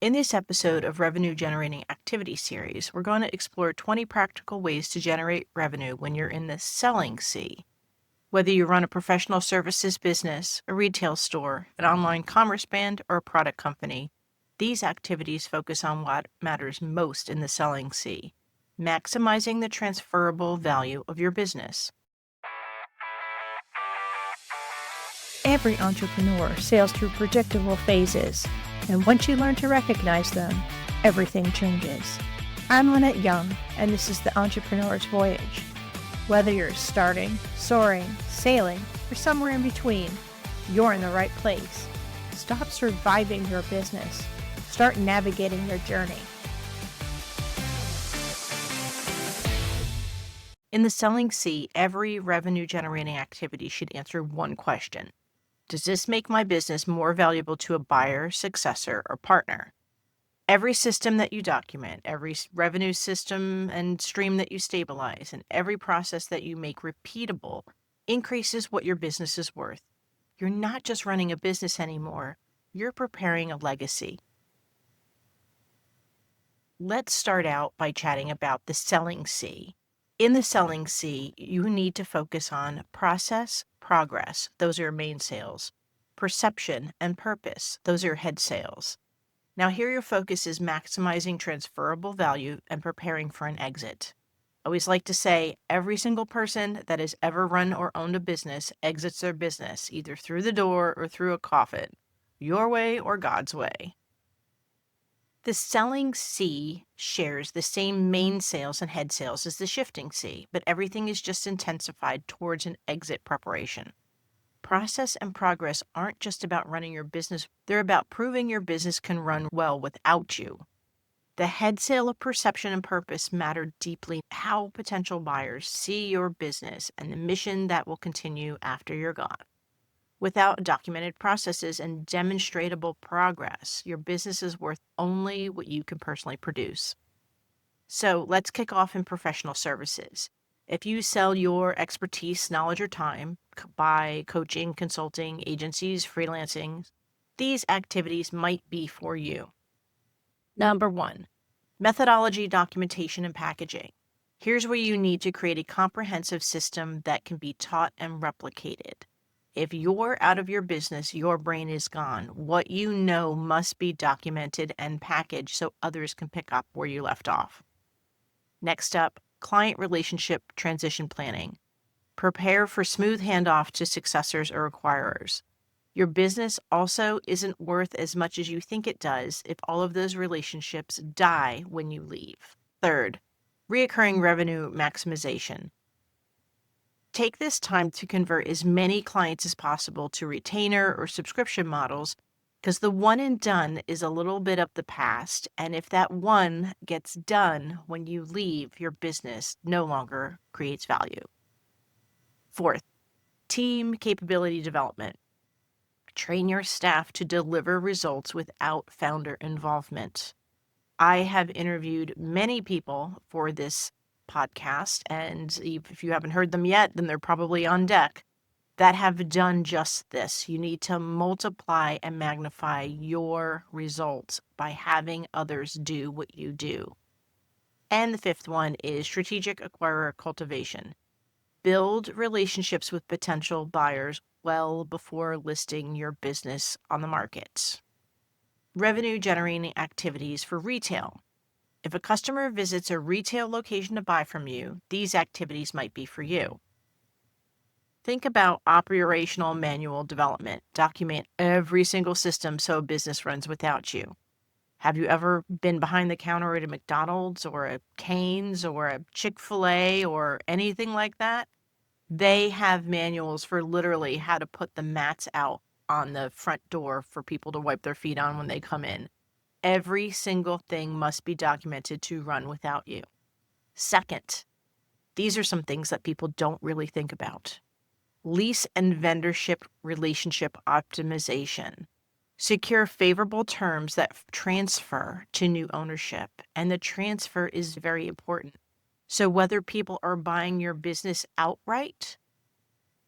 In this episode of Revenue Generating Activity Series, we're going to explore 20 practical ways to generate revenue when you're in the selling C. Whether you run a professional services business, a retail store, an online commerce brand, or a product company, these activities focus on what matters most in the selling C, maximizing the transferable value of your business. Every entrepreneur sails through predictable phases, and once you learn to recognize them, everything changes. I'm Lynette Young, and this is the Entrepreneur's Voyage. Whether you're starting, soaring, sailing, or somewhere in between, you're in the right place. Stop surviving your business. Start navigating your journey. In the selling C, every revenue-generating activity should answer one question. Does this make my business more valuable to a buyer, successor, or partner? Every system that you document, every revenue system and stream that you stabilize, and every process that you make repeatable increases what your business is worth. You're not just running a business anymore, you're preparing a legacy. Let's start out by chatting about the selling C. In the selling C, you need to focus on process, progress, those are your main sales, perception, and purpose, those are your head sales. Now here your focus is maximizing transferable value and preparing for an exit. I always like to say every single person that has ever run or owned a business exits their business either through the door or through a coffin, your way or God's way. The selling C shares the same main sales and head sales as the shifting C, but everything is just intensified towards an exit preparation. Process and progress aren't just about running your business, they're about proving your business can run well without you. The head sale of perception and purpose matter deeply how potential buyers see your business and the mission that will continue after you're gone. Without documented processes and demonstrable progress, your business is worth only what you can personally produce. So let's kick off in professional services. If you sell your expertise, knowledge, or time by coaching, consulting, agencies, freelancing, these activities might be for you. Number 1, methodology, documentation, and packaging. Here's where you need to create a comprehensive system that can be taught and replicated. If you're out of your business, your brain is gone. What you know must be documented and packaged so others can pick up where you left off. Next up, client relationship transition planning. Prepare for smooth handoff to successors or acquirers. Your business also isn't worth as much as you think it does if all of those relationships die when you leave. Third, reoccurring revenue maximization. Take this time to convert as many clients as possible to retainer or subscription models, because the one and done is a little bit of the past, and if that one gets done when you leave, your business no longer creates value. Fourth, team capability development. Train your staff to deliver results without founder involvement. I have interviewed many people for this podcast, and if you haven't heard them yet, then they're probably on deck, that have done just this. You need to multiply and magnify your results by having others do what you do. And the fifth one is strategic acquirer cultivation. Build relationships with potential buyers well before listing your business on the market. Revenue generating activities for retail. If a customer visits a retail location to buy from you, these activities might be for you. Think about operational manual development. Document every single system so a business runs without you. Have you ever been behind the counter at a McDonald's or a Cane's or a Chick-fil-A or anything like that? They have manuals for literally how to put the mats out on the front door for people to wipe their feet on when they come in. Every single thing must be documented to run without you. Second, these are some things that people don't really think about. Lease and vendorship relationship optimization. Secure favorable terms that transfer to new ownership, and the transfer is very important. So whether people are buying your business outright,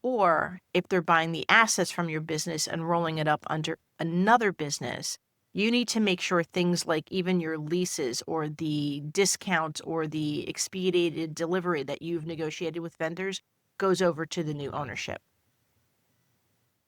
or if they're buying the assets from your business and rolling it up under another business, You need to make sure things like even your leases or the discount or the expedited delivery that you've negotiated with vendors goes over to the new ownership.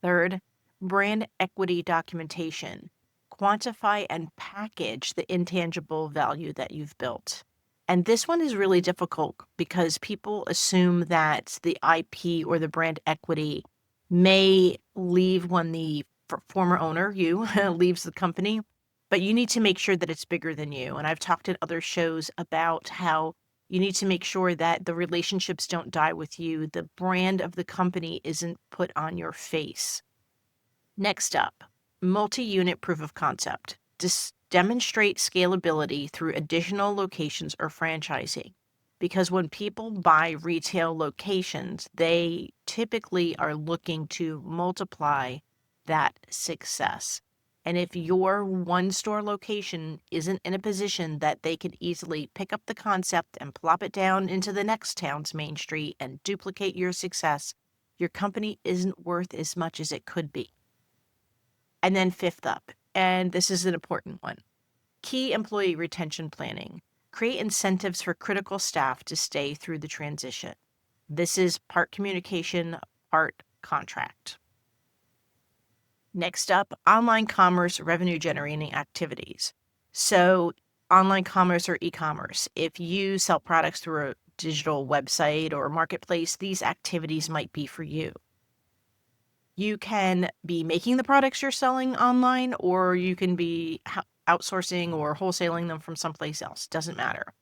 Third, brand equity documentation. Quantify and package the intangible value that you've built. And this one is really difficult because people assume that the IP or the brand equity may leave when the former owner, you, leaves the company, but you need to make sure that it's bigger than you. And I've talked at other shows about how you need to make sure that the relationships don't die with you. The brand of the company isn't put on your face. Next up, multi-unit proof of concept. Demonstrate scalability through additional locations or franchising. Because when people buy retail locations, they typically are looking to multiply that success. And if your one store location isn't in a position that they can easily pick up the concept and plop it down into the next town's main street and duplicate your success, your company isn't worth as much as it could be. And then fifth up, and this is an important one, key employee retention planning. Create incentives for critical staff to stay through the transition. This is part communication, part contract. Next up, online commerce revenue generating activities. So online commerce or e-commerce, if you sell products through a digital website or marketplace, these activities might be for you. You can be making the products you're selling online, or you can be outsourcing or wholesaling them from someplace else. Doesn't matter.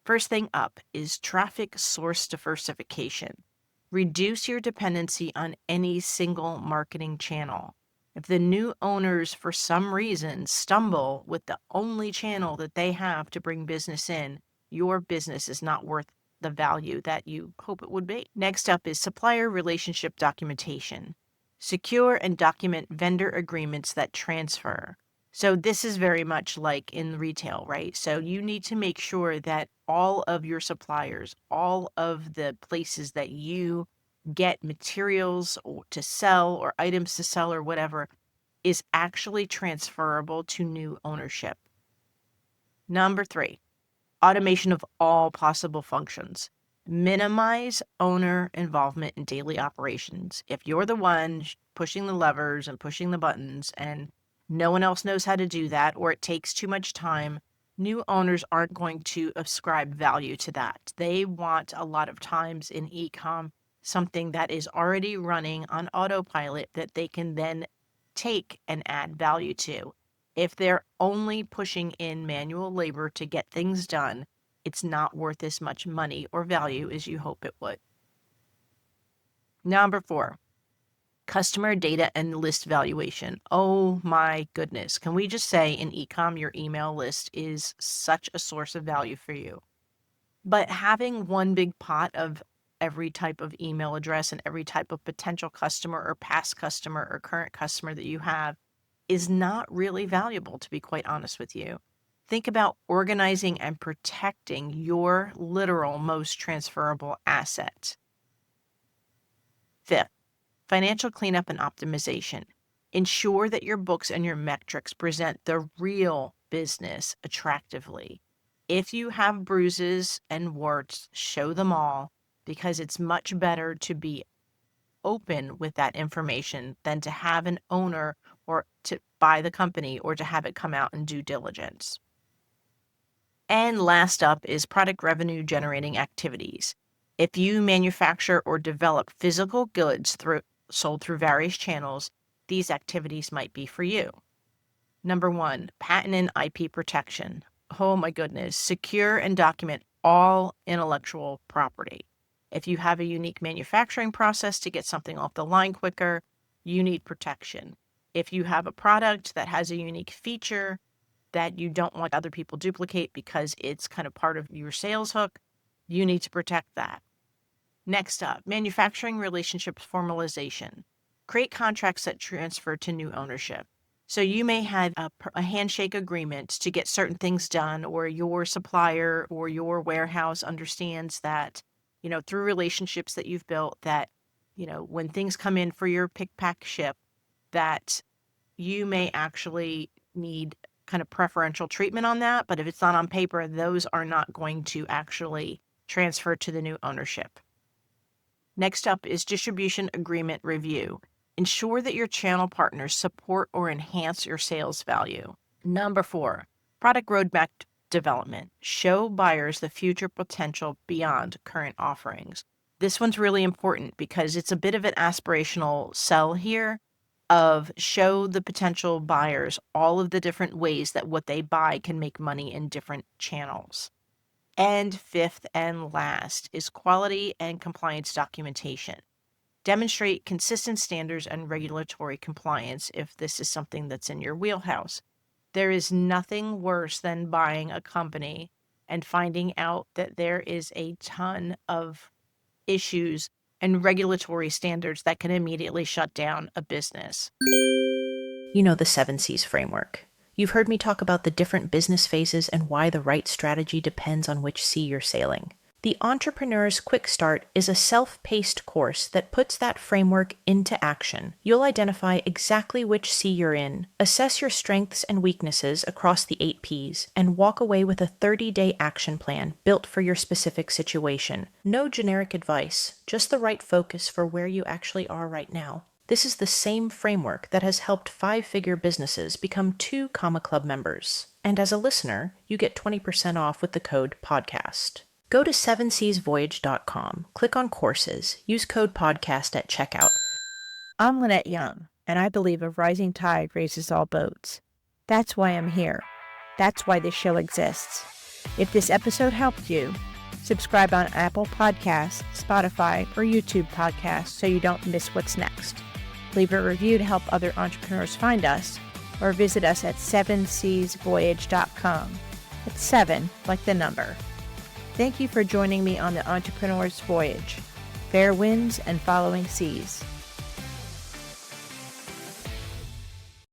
First thing up is traffic source diversification. Reduce your dependency on any single marketing channel. If the new owners, for some reason, stumble with the only channel that they have to bring business in, your business is not worth the value that you hope it would be. Next up is supplier relationship documentation. Secure and document vendor agreements that transfer. So this is very much like in retail, right? So you need to make sure that all of your suppliers, all of the places that you get materials to sell or items to sell or whatever is actually transferable to new ownership. Number 3, automation of all possible functions. Minimize owner involvement in daily operations. If you're the one pushing the levers and pushing the buttons and no one else knows how to do that, or it takes too much time, new owners aren't going to ascribe value to that. They want a lot of times in e-com something that is already running on autopilot that they can then take and add value to. If they're only pushing in manual labor to get things done, it's not worth as much money or value as you hope it would. Number 4, customer data and list valuation. Oh my goodness. Can we just say in e-com, your email list is such a source of value for you. But having one big pot of every type of email address and every type of potential customer or past customer or current customer that you have is not really valuable, to be quite honest with you. Think about organizing and protecting your literal most transferable asset. 5th, financial cleanup and optimization. Ensure that your books and your metrics present the real business attractively. If you have bruises and warts, show them all, because it's much better to be open with that information than to have an owner or to buy the company or to have it come out in due diligence. And last up is product revenue generating activities. If you manufacture or develop physical goods sold through various channels, these activities might be for you. Number 1, patent and IP protection. Oh my goodness, secure and document all intellectual property. If you have a unique manufacturing process to get something off the line quicker, you need protection. If you have a product that has a unique feature that you don't want other people duplicate because it's kind of part of your sales hook, you need to protect that. Next up, manufacturing relationships formalization. Create contracts that transfer to new ownership. So you may have a handshake agreement to get certain things done, or your supplier or your warehouse understands that, through relationships that you've built, that, when things come in for your pick, pack, ship, that you may actually need kind of preferential treatment on that. But if it's not on paper, those are not going to actually transfer to the new ownership. Next up is distribution agreement review. Ensure that your channel partners support or enhance your sales value. Number 4, product roadmap development. Show buyers the future potential beyond current offerings. This one's really important because it's a bit of an aspirational sell here of show the potential buyers all of the different ways that what they buy can make money in different channels. And fifth and last is quality and compliance documentation. Demonstrate consistent standards and regulatory compliance if this is something that's in your wheelhouse. There is nothing worse than buying a company and finding out that there is a ton of issues and regulatory standards that can immediately shut down a business. You know the 7 C's framework. You've heard me talk about the different business phases and why the right strategy depends on which C you're sailing. The Entrepreneur's Quick Start is a self-paced course that puts that framework into action. You'll identify exactly which C you're in, assess your strengths and weaknesses across the 8 Ps, and walk away with a 30-day action plan built for your specific situation. No generic advice, just the right focus for where you actually are right now. This is the same framework that has helped 5-figure businesses become 2 Comma Club members. And as a listener, you get 20% off with the code PODCAST. Go to 7seasvoyage.com, click on courses, use code PODCAST at checkout. I'm Lynette Young, and I believe a rising tide raises all boats. That's why I'm here. That's why this show exists. If this episode helped you, subscribe on Apple Podcasts, Spotify, or YouTube Podcasts so you don't miss what's next. Leave a review to help other entrepreneurs find us, or visit us at 7seasvoyage.com. It's 7 like the number. Thank you for joining me on the Entrepreneur's Voyage. Fair winds and following seas.